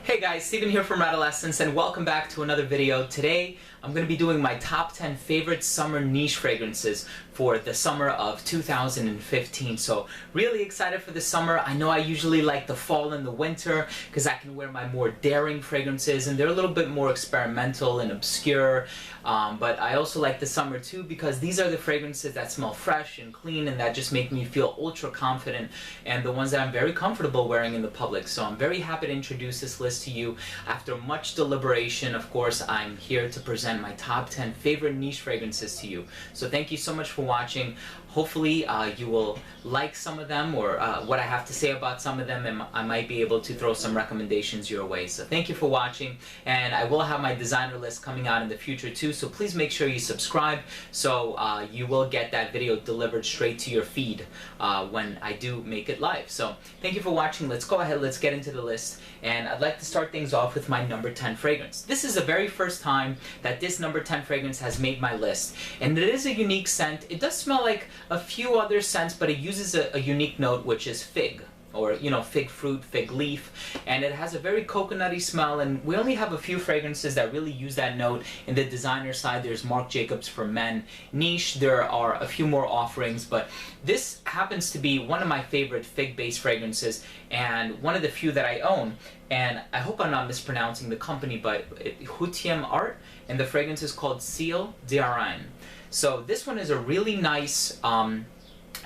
Hey guys, Steven here from Adolescence and welcome back to another video. Today I'm going to be doing my top 10 favorite summer niche fragrances for the summer of 2015. So really excited for the summer. I know I usually like the fall and the winter because I can wear my more daring fragrances and they're a little bit more experimental and obscure. But I also like the summer too because these are the fragrances that smell fresh and clean and that just make me feel ultra confident and the ones that I'm very comfortable wearing in the public. So I'm very happy to introduce this list to you. After much deliberation, of course, I'm here to present my top 10 favorite niche fragrances to you. So thank you so much for watching. Hopefully you will like some of them or what I have to say about some of them, and I might be able to throw some recommendations your way. So thank you for watching, and I will have my designer list coming out in the future too, so please make sure you subscribe so you will get that video delivered straight to your feed when I do make it live. So thank you for watching. Let's go ahead, let's get into the list, and I'd like to start things off with my number 10 fragrance. This is the very first time that this number 10 fragrance has made my list, and it is a unique scent. It does smell like a few other scents, but it uses a unique note, which is fig, or fig fruit, fig leaf, and it has a very coconutty smell, and we only have a few fragrances that really use that note. In the designer side, there's Marc Jacobs for men. Niche, there are a few more offerings, but this happens to be one of my favorite fig-based fragrances and one of the few that I own. And I hope I'm not mispronouncing the company, but Hutiem Art, and the fragrance is called Ciel d'Airain. So this one is a really nice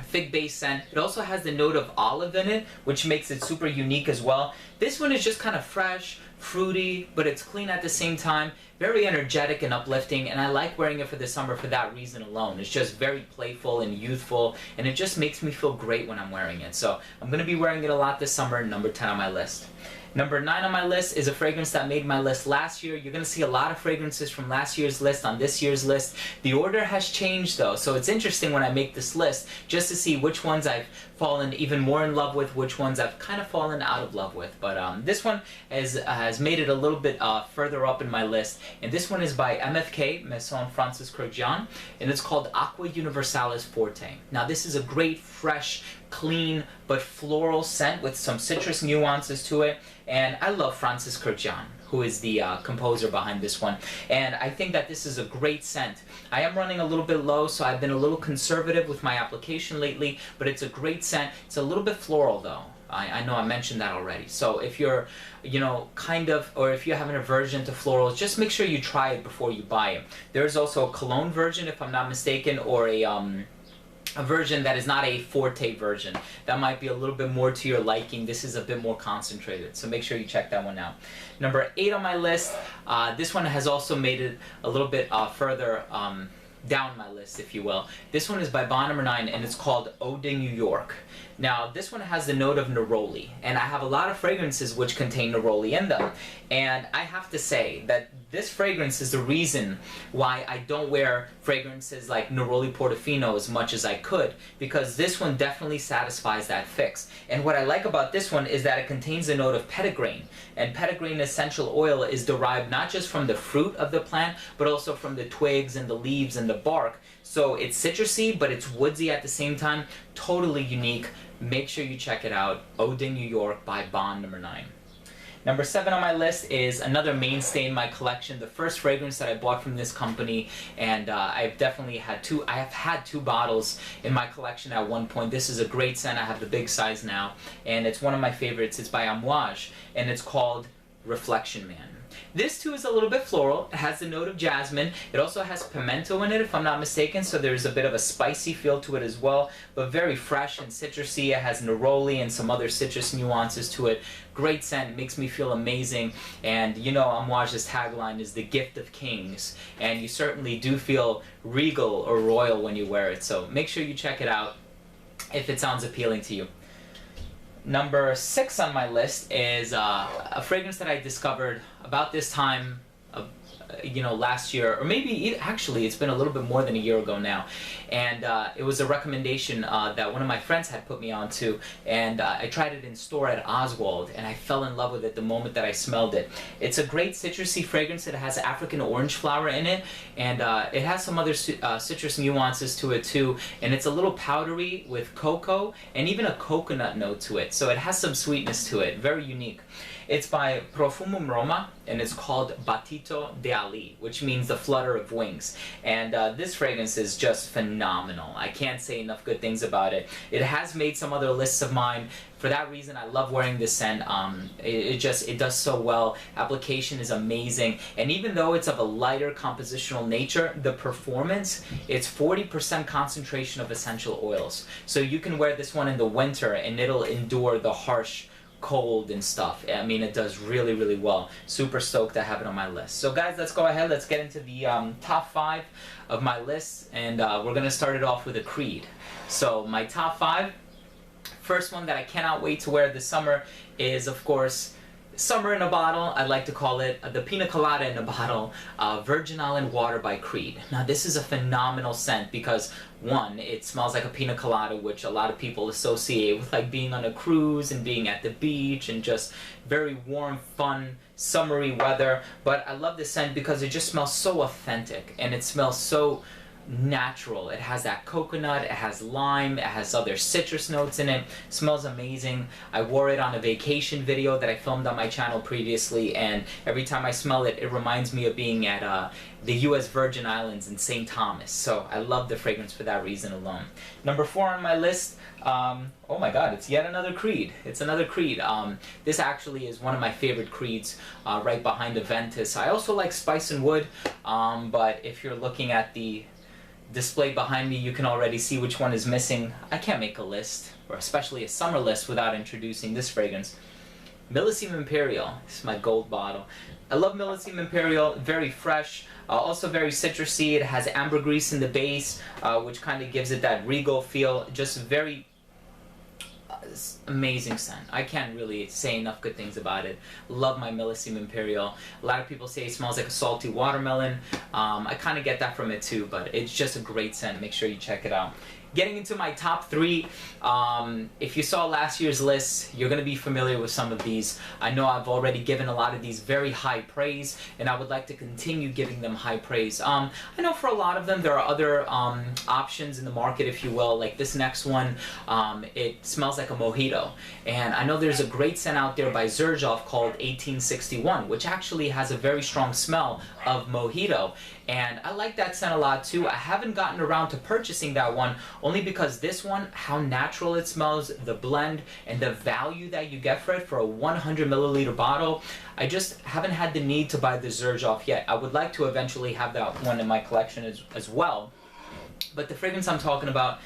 fig-based scent. It also has the note of olive in it, which makes it super unique as well. This one is just kind of fresh, fruity, but it's clean at the same time. Very energetic and uplifting, and I like wearing it for the summer for that reason alone. It's just very playful and youthful, and it just makes me feel great when I'm wearing it. So I'm going to be wearing it a lot this summer, number 10 on my list. Number 9 on my list is a fragrance that made my list last year. You're going to see a lot of fragrances from last year's list on this year's list. The order has changed though, so it's interesting when I make this list just to see which ones I've fallen even more in love with, which ones I've kind of fallen out of love with. But this one has made it a little bit further up in my list, and this one is by MFK, Maison Francis Kurkdjian, and it's called Aqua Universalis Forte. Now this is a great, fresh, clean, but floral scent with some citrus nuances to it, and I love Francis Kurkdjian, who is the composer behind this one, and I think that this is a great scent. I am running a little bit low, so I've been a little conservative with my application lately, but it's a great scent. It's a little bit floral though. I know I mentioned that already. So if you're, or if you have an aversion to florals, just make sure you try it before you buy it. There's also a cologne version, if I'm not mistaken, or a version that is not a Forte version. That might be a little bit more to your liking. This is a bit more concentrated, so make sure you check that one out. Number 8 on my list, this one has also made it a little bit further down my list, if you will. This one is by Bond No. 9, and it's called Eau de New York. Now this one has the note of neroli, and I have a lot of fragrances which contain neroli in them, and I have to say that this fragrance is the reason why I don't wear fragrances like Neroli Portofino as much as I could, because this one definitely satisfies that fix. And what I like about this one is that it contains a note of petitgrain, and petitgrain essential oil is derived not just from the fruit of the plant, but also from the twigs and the leaves and the bark. So it's citrusy, but it's woodsy at the same time. Totally unique. Make sure you check it out. Eau de New York by Bond No. 9. Number 7 on my list is another mainstay in my collection, the first fragrance that I bought from this company, and I've definitely had two. I have had 2 bottles in my collection at one point. This is a great scent. I have the big size now, and it's one of my favorites. It's by Amouage, and it's called Reflection Man. This too is a little bit floral. It has the note of jasmine. It also has pimento in it, if I'm not mistaken, so there's a bit of a spicy feel to it as well, but very fresh and citrusy. It has neroli and some other citrus nuances to it. Great scent, makes me feel amazing, and Amouage's tagline is the gift of kings, and you certainly do feel regal or royal when you wear it, so make sure you check it out if it sounds appealing to you. Number 6 on my list is a fragrance that I discovered about this time last year, or maybe actually it's been a little bit more than a year ago now, and it was a recommendation that one of my friends had put me onto, and I tried it in store at Oswald, and I fell in love with it the moment that I smelled it. It's a great citrusy fragrance. It has African orange flower in it, and it has some other citrus nuances to it too, and it's a little powdery with cocoa and even a coconut note to it, so it has some sweetness to it. Very unique. It's by Profumum Roma, and it's called Batito de Ali, which means the flutter of wings. And this fragrance is just phenomenal. I can't say enough good things about it. It has made some other lists of mine. For that reason, I love wearing this scent. It does so well. Application is amazing. And even though it's of a lighter compositional nature, the performance, it's 40% concentration of essential oils. So you can wear this one in the winter and it'll endure the harsh cold and stuff. I mean, it does really, really well. Super stoked to have it on my list. So guys, let's go ahead. Let's get into the top 5 of my list, and we're going to start it off with a Creed. So my top 5, first one that I cannot wait to wear this summer is, of course, Summer in a Bottle. I like to call it the Pina Colada in a Bottle, Virgin Island Water by Creed. Now this is a phenomenal scent because, one, it smells like a pina colada, which a lot of people associate with like being on a cruise and being at the beach and just very warm, fun, summery weather. But I love this scent because it just smells so authentic and it smells so natural. It has that coconut, it has lime, it has other citrus notes in it. Smells amazing. I wore it on a vacation video that I filmed on my channel previously, and every time I smell it, it reminds me of being at the US Virgin Islands in St. Thomas. So I love the fragrance for that reason alone. Number 4 on my list, oh my god, it's yet another Creed. It's another Creed. This actually is one of my favorite Creeds, right behind Aventus. I also like Spice and Wood, but if you're looking at the display behind me, you can already see which one is missing. I can't make a list, or especially a summer list, without introducing this fragrance. Millésime Imperial. This is my gold bottle. I love Millésime Imperial. Very fresh, also very citrusy. It has ambergris in the base, which kind of gives it that regal feel. Just very amazing scent. I can't really say enough good things about it. Love my Millésime Imperial. A lot of people say it smells like a salty watermelon. I kind of get that from it too, but it's just a great scent. Make sure you check it out. Getting into my top 3, if you saw last year's list, you're going to be familiar with some of these. I know I've already given a lot of these very high praise, and I would like to continue giving them high praise. I know for a lot of them there are other options in the market, if you will, like this next one. It smells like a mojito, and I know there's a great scent out there by Xerjoff called 1861, which actually has a very strong smell of mojito, and I like that scent a lot too. I haven't gotten around to purchasing that one, only because this one, how natural it smells, the blend, and the value that you get for it for a 100 milliliter bottle. I just haven't had the need to buy the Xerjoff yet. I would like to eventually have that one in my collection as well. But the fragrance I'm talking about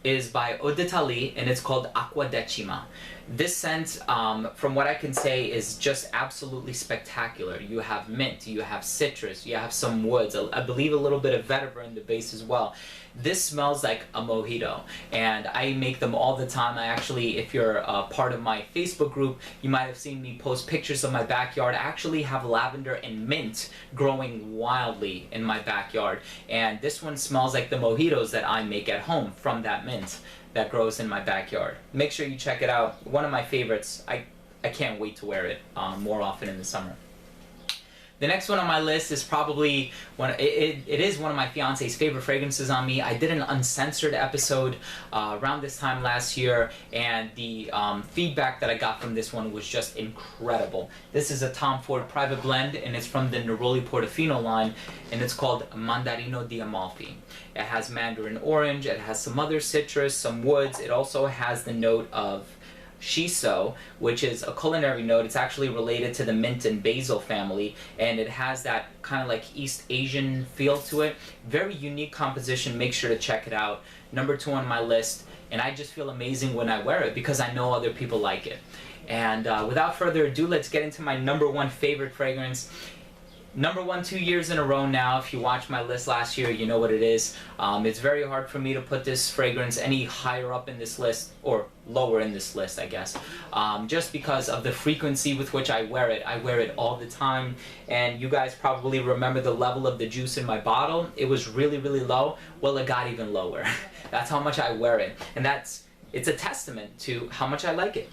is by Eau d'Italie, and it's called Acqua Decima. This scent, from what I can say, is just absolutely spectacular. You have mint, you have citrus, you have some woods, I believe a little bit of vetiver in the base as well. This smells like a mojito, and I make them all the time. I actually, if you're a part of my Facebook group, you might have seen me post pictures of my backyard. I actually have lavender and mint growing wildly in my backyard, and this one smells like the mojitos that I make at home from that mint that grows in my backyard. Make sure you check it out. One of my favorites. I can't wait to wear it more often in the summer. The next one on my list is probably it is one of my fiance's favorite fragrances on me. I did an uncensored episode around this time last year, and the feedback that I got from this one was just incredible. This is a Tom Ford private blend, and it's from the Neroli Portofino line, and it's called Mandarino di Amalfi. It has mandarin orange, it has some other citrus, some woods. It also has the note of shiso, which is a culinary note. It's actually related to the mint and basil family, and it has that kind of like East Asian feel to it. Very unique composition. Make sure to check it out. Number 2 on my list, and I just feel amazing when I wear it because I know other people like it. And without further ado, let's get into my number 1 favorite fragrance. #1 2 years in a row now. If you watched my list last year, you know what it is. It's very hard for me to put this fragrance any higher up in this list, or lower in this list, I guess, just because of the frequency with which I wear it. I wear it all the time, and you guys probably remember the level of the juice in my bottle. It was really, really low. Well, it got even lower. That's how much I wear it, and it's a testament to how much I like it.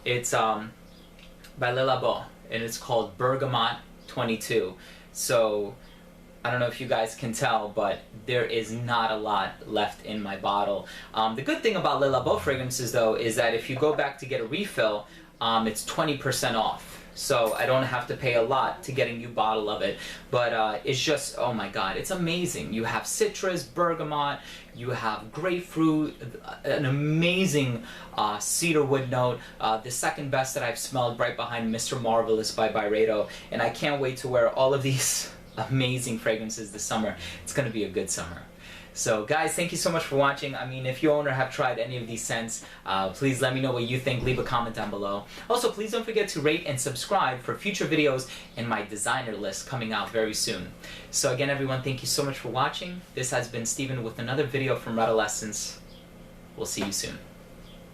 It's by Le Labo, and it's called Bergamot 22. So I don't know if you guys can tell, but there is not a lot left in my bottle. The good thing about Le Labo fragrances, though, is that if you go back to get a refill, it's 20% off. So I don't have to pay a lot to get a new bottle of it. But it's just, oh my god, it's amazing. You have citrus, bergamot, you have grapefruit, an amazing cedarwood note. The second best that I've smelled, right behind Mr. Marvelous by Byredo. And I can't wait to wear all of these amazing fragrances this summer. It's going to be a good summer. So guys, thank you so much for watching. I mean, if you own or have tried any of these scents, please let me know what you think. Leave a comment down below. Also, please don't forget to rate and subscribe for future videos and my designer list coming out very soon. So again, everyone, thank you so much for watching. This has been Steven with another video from Adolescence. We'll see you soon.